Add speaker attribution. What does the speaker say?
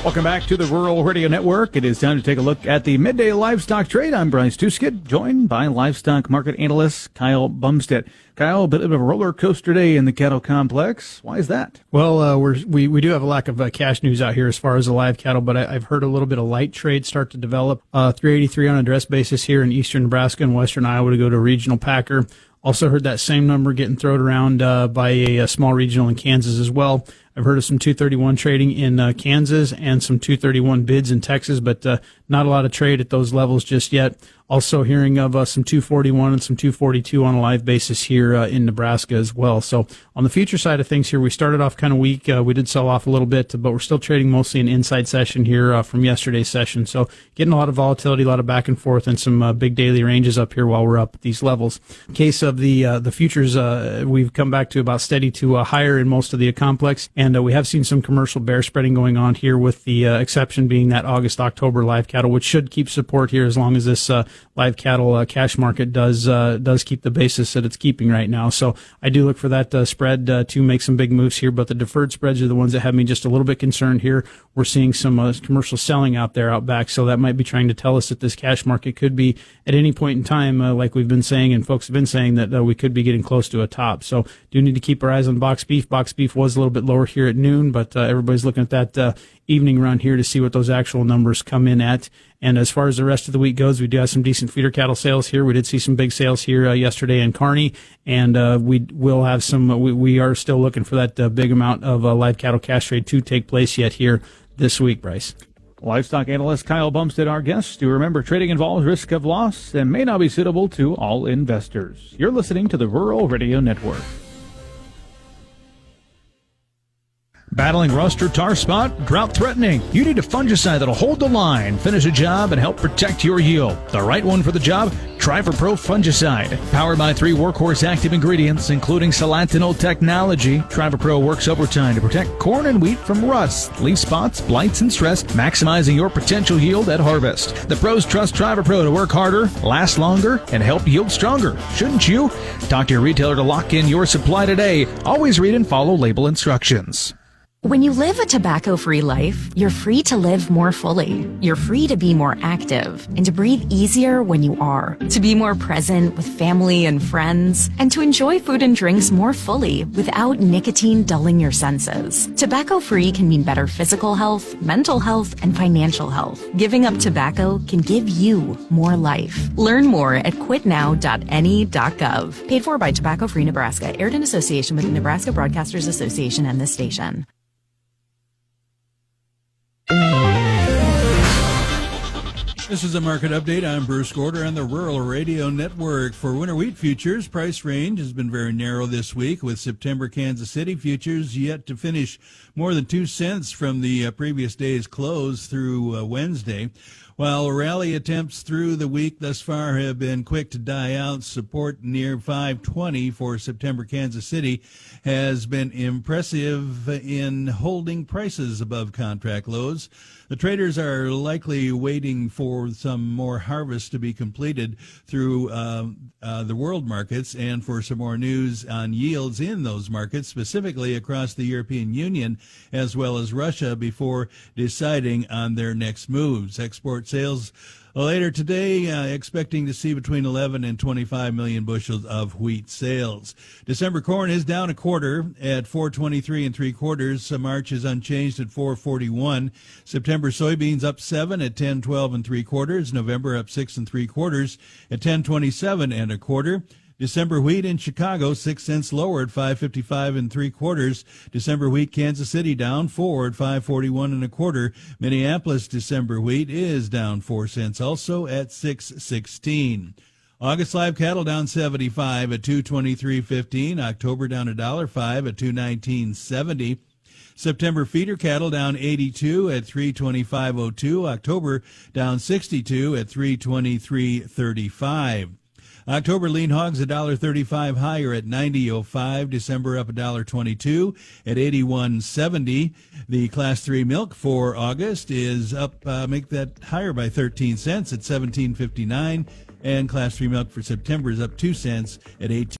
Speaker 1: Welcome back to the Rural Radio Network. It is time to take a look at the midday livestock trade. I'm Bryce Tuskett, joined by livestock market analyst Kyle Bumsted. Kyle, a bit of a roller coaster day in the cattle complex. Why is that?
Speaker 2: Well, we do have a lack of cash news out here as far as the live cattle, but I've heard a little bit of light trade start to develop. 383 on a dress basis here in eastern Nebraska and western Iowa to go to a regional packer. Also heard that same number getting thrown around by a small regional in Kansas as well. I've heard of some 231 trading in Kansas and some 231 bids in Texas, but not a lot of trade at those levels just yet. Also hearing of some 241 and some 242 on a live basis here in Nebraska as well. So on the future side of things here, we started off kind of weak. We did sell off a little bit, but we're still trading mostly an inside session here from yesterday's session. So getting a lot of volatility, a lot of back and forth, and some big daily ranges up here while we're up at these levels. In case of the futures, we've come back to about steady to higher in most of the complex, and we have seen some commercial bear spreading going on here, with the exception being that August-October live cattle, which should keep support here as long as this live cattle cash market does keep the basis that it's keeping right now. So I do look for that spread to make some big moves here, but the deferred spreads are the ones that have me just a little bit concerned here. We're seeing some commercial selling out there out back, so that might be trying to tell us that this cash market could be at any point in time, like we've been saying and folks have been saying, that we could be getting close to a top. So do need to keep our eyes on box beef. Box beef was a little bit lower here at noon, but everybody's looking at that evening run here to see what those actual numbers come in at. And as far as the rest of the week goes, we do have some decent feeder cattle sales here. We did see some big sales here yesterday in Kearney, and we will have some. We are still looking for that big amount of live cattle cash trade to take place yet here this week, Bryce.
Speaker 1: Livestock analyst Kyle Bumsted, our guest. Do remember, trading involves risk of loss and may not be suitable to all investors. You're listening to the Rural Radio Network. Battling rust or tar spot? Drought threatening? You need a fungicide that'll hold the line, finish a job, and help protect your yield. The right one for the job? Try for Pro Fungicide. Powered by 3 workhorse active ingredients, including Solantinol technology, Trivapro works overtime to protect corn and wheat from rust, leaf spots, blights, and stress, maximizing your potential yield at harvest. The pros trust Trivapro to work harder, last longer, and help yield stronger. Shouldn't you? Talk to your retailer to lock in your supply today. Always read and follow label instructions.
Speaker 3: When you live a tobacco-free life, you're free to live more fully. You're free to be more active and to breathe easier when you are, to be more present with family and friends, and to enjoy food and drinks more fully without nicotine dulling your senses. Tobacco-free can mean better physical health, mental health, and financial health. Giving up tobacco can give you more life. Learn more at quitnow.ne.gov. Paid for by Tobacco Free Nebraska. Aired in association with the Nebraska Broadcasters Association and this station.
Speaker 4: This is a market update. I'm Bruce Gorder on the Rural Radio Network. For winter wheat futures, price range has been very narrow this week, with September Kansas City futures yet to finish more than 2 cents from the previous day's close through Wednesday. While rally attempts through the week thus far have been quick to die out, support near 520 for September Kansas City has been impressive in holding prices above contract lows. The traders are likely waiting for some more harvest to be completed through the world markets and for some more news on yields in those markets, specifically across the European Union as well as Russia, before deciding on their next moves. Export sales later today, expecting to see between 11 and 25 million bushels of wheat sales. December corn is down a quarter at 423 3/4. March is unchanged at 441. September soybeans up 7 at 1012 3/4. November up 6 3/4 at 1027 1/4. December wheat in Chicago 6 cents lower at 555 3/4. December wheat Kansas City down 4 at 541 1/4. Minneapolis December wheat is down 4 cents also at 616. August live cattle down 75 at 223.15. October down $1.05 at 219.70. September feeder cattle down 82 at 325.02. October down 62 at 323.35. October lean hogs $1.35 higher at 90.05. December up $1.22 at 81.70. The Class 3 milk for August is up, make that higher by 13 cents at 17.59. And Class 3 milk for September is up 2 cents at 18.